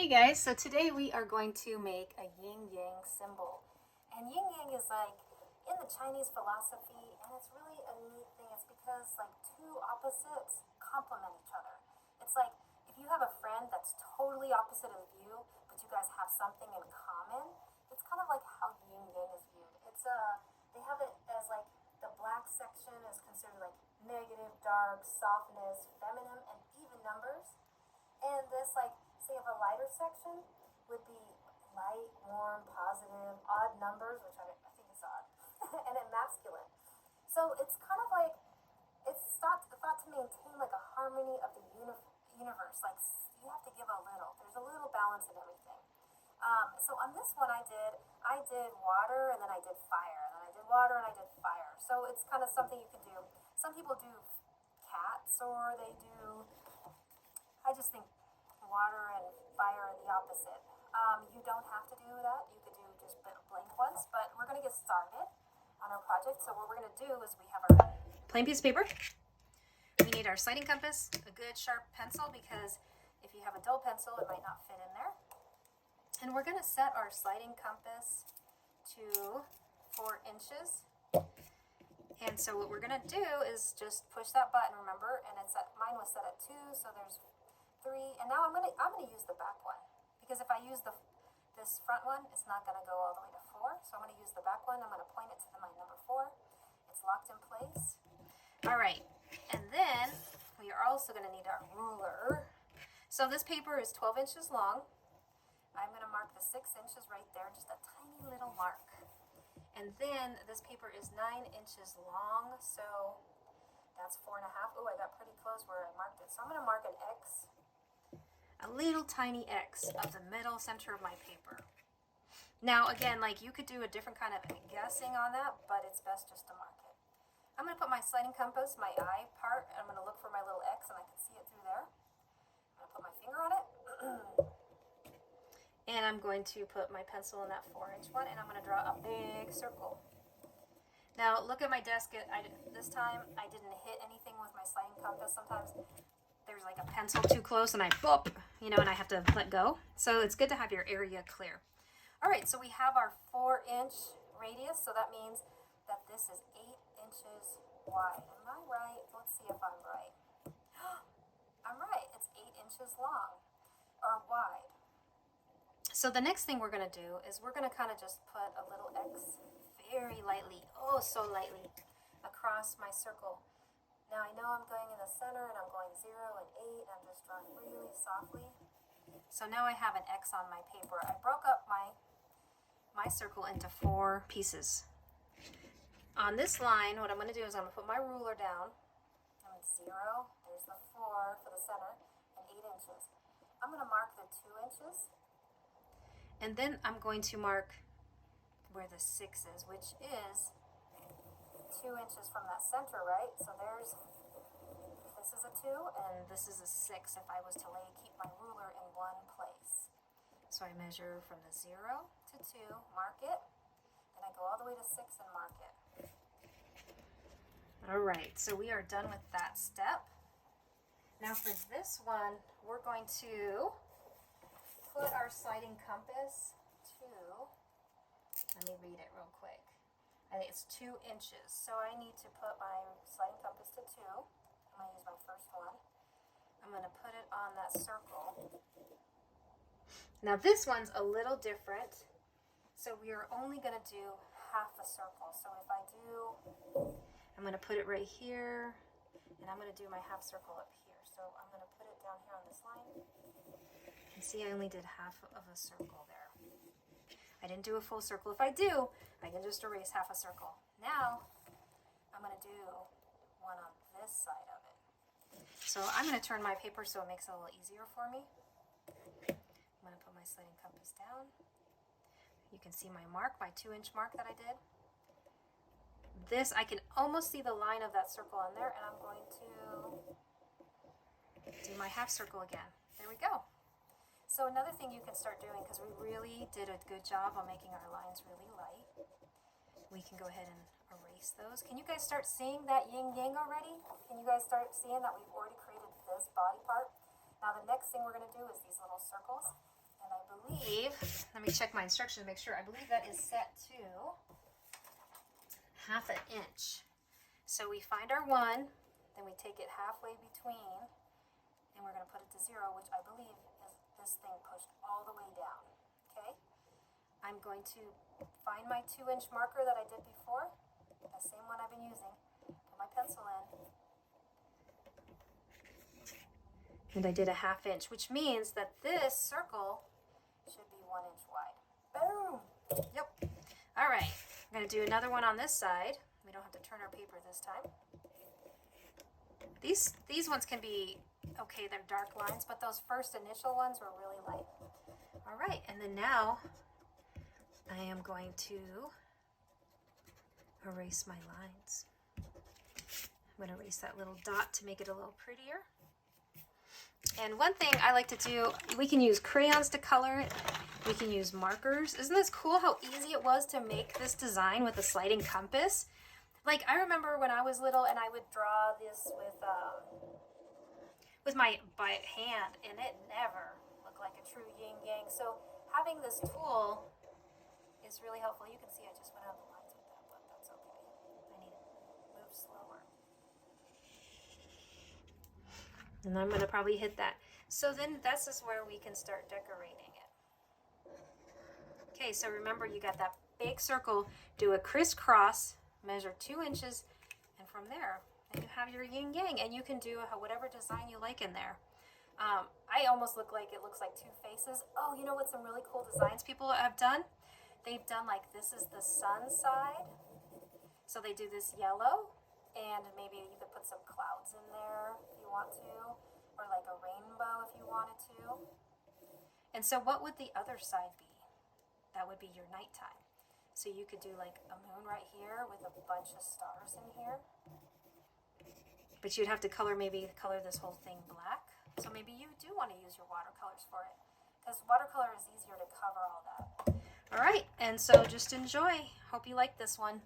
Hey guys, so today we are going to make a yin-yang symbol. And yin-yang is like in the Chinese philosophy, and it's really a neat thing. It's because like two opposites complement each other. It's like if you have a friend that's totally opposite of you, but you guys have something in common, it's kind of like how yin-yang is viewed. They have it as like the black section is considered like negative, dark, softness, feminine, and even numbers. And this, like, say, if a lighter section would be light, warm, positive, odd numbers, which I think is odd, and then masculine. So it's kind of like, it's thought to maintain like a harmony of the universe. Like, you have to give a little. There's a little balance in everything. So on this one I did water, and then I did fire, and then I did water, and I did fire. So it's kind of something you can do. Some people do cats, or they do, I just think water and fire are the opposite. You don't have to do that. You could do just blank ones, but we're going to get started on our project. So what we're going to do is we have our plain piece of paper. We need our sighting compass, a good sharp pencil, because if you have a dull pencil, it might not fit in there. And we're going to set our sighting compass to 4 inches. And so what we're going to do is just push that button, remember, and mine was set at 2, so there's 3, and now I'm gonna use the back one, because if I use this front one, it's not gonna go all the way to 4. So I'm gonna use the back one. I'm gonna point it to my number 4. It's locked in place. All right, and then we are also gonna need our ruler. So this paper is 12 inches long. I'm gonna mark the 6 inches right there, just a tiny little mark. And then this paper is 9 inches long, so that's 4.5. Oh, I got pretty close where I marked it. So I'm gonna mark an X. A little tiny X of the middle center of my paper. Now again, like you could do a different kind of guessing on that, but it's best just to mark it. I'm going to put my sighting compass, my eye part, and I'm going to look for my little X, and I can see it through there. I'm going to put my finger on it. And I'm going to put my pencil in that 4-inch one, and I'm going to draw a big circle. Now look at my desk. This time I didn't hit anything with my sighting compass. Sometimes there's like a pencil too close and I boop, and I have to let go. So it's good to have your area clear. All right, so we have our 4-inch radius. So that means that this is 8 inches wide. Am I right? Let's see if I'm right. I'm right. It's 8 inches long or wide. So the next thing we're going to do is we're going to kind of just put a little X very lightly, oh so lightly, across my circle. Now I know I'm going in the center, and I'm going 0 and 8. I'm just drawing really softly. So now I have an X on my paper. I broke up my circle into 4 pieces. On this line, what I'm going to do is I'm going to put my ruler down. I'm at 0. There's the 4 for the center, and 8 inches. I'm going to mark the 2 inches. And then I'm going to mark where the 6 is, which is 2 inches from that center, right? So this is a 2, and this is a 6 if I was to keep my ruler in one place. So I measure from the 0 to 2, mark it, then I go all the way to 6 and mark it. All right, so we are done with that step. Now for this one, we're going to put our sighting compass to, let me read it real quick. I think it's 2 inches. So I need to put my sighting compass to 2. I'm going to use my first one. I'm going to put it on that circle. Now this one's a little different. So we are only going to do half a circle. So if I do, I'm going to put it right here, and I'm going to do my half circle up here. So I'm going to put it down here on this line. You see, I only did half of a circle there. I didn't do a full circle. If I do, I can just erase half a circle. Now, I'm going to do one on this side of it. So I'm going to turn my paper so it makes it a little easier for me. I'm going to put my sighting compass down. You can see my mark, my 2-inch mark that I did. This, I can almost see the line of that circle on there, and I'm going to do my half circle again. There we go. So another thing you can start doing, because we really did a good job on making our lines really light, we can go ahead and erase those. Can you guys start seeing that yin-yang already? Can you guys start seeing that we've already created this body part? Now the next thing we're going to do is these little circles. believe, let me check my instructions to make sure. I believe that is set to 1/2 inch. So we find our 1, then we take it halfway between, and we're going to put it to 0, which I believe is this thing pushed all the way down. Okay? I'm going to find my 2-inch marker that I did before, the same one I've been using, put my pencil in, and I did a 1/2 inch, which means that this circle should be 1 inch wide. Boom! Yep. All right, I'm going to do another one on this side. We don't have to turn our paper this time. These ones can be, okay, they're dark lines, but those first initial ones were really light. All right, and then now I am going to erase my lines. I'm going to erase that little dot to make it a little prettier. And one thing I like to do, we can use crayons to color it. We can use markers. Isn't this cool how easy it was to make this design with a sliding compass? Like, I remember when I was little and I would draw this with my by hand, and it never looked like a true yin-yang. So having this tool is really helpful. You can see I just went out the lines with that, but that's okay. I need to move slower. And I'm going to probably hit that. So then this is where we can start decorating it. Okay, so remember you got that big circle, do a crisscross, measure 2 inches, and from there, then you have your yin-yang, and you can do whatever design you like in there. I almost look like it looks like 2 faces. Oh, you know what some really cool designs people have done? They've done like this is the sun side. So they do this yellow, and maybe you could put some clouds in there if you want to, or like a rainbow if you wanted to. And so what would the other side be? That would be your nighttime. So you could do like a moon right here with a bunch of stars in here. But you'd have to color this whole thing black. So maybe you do want to use your watercolors for it, because watercolor is easier to cover all that. All right, and so just enjoy. Hope you like this one.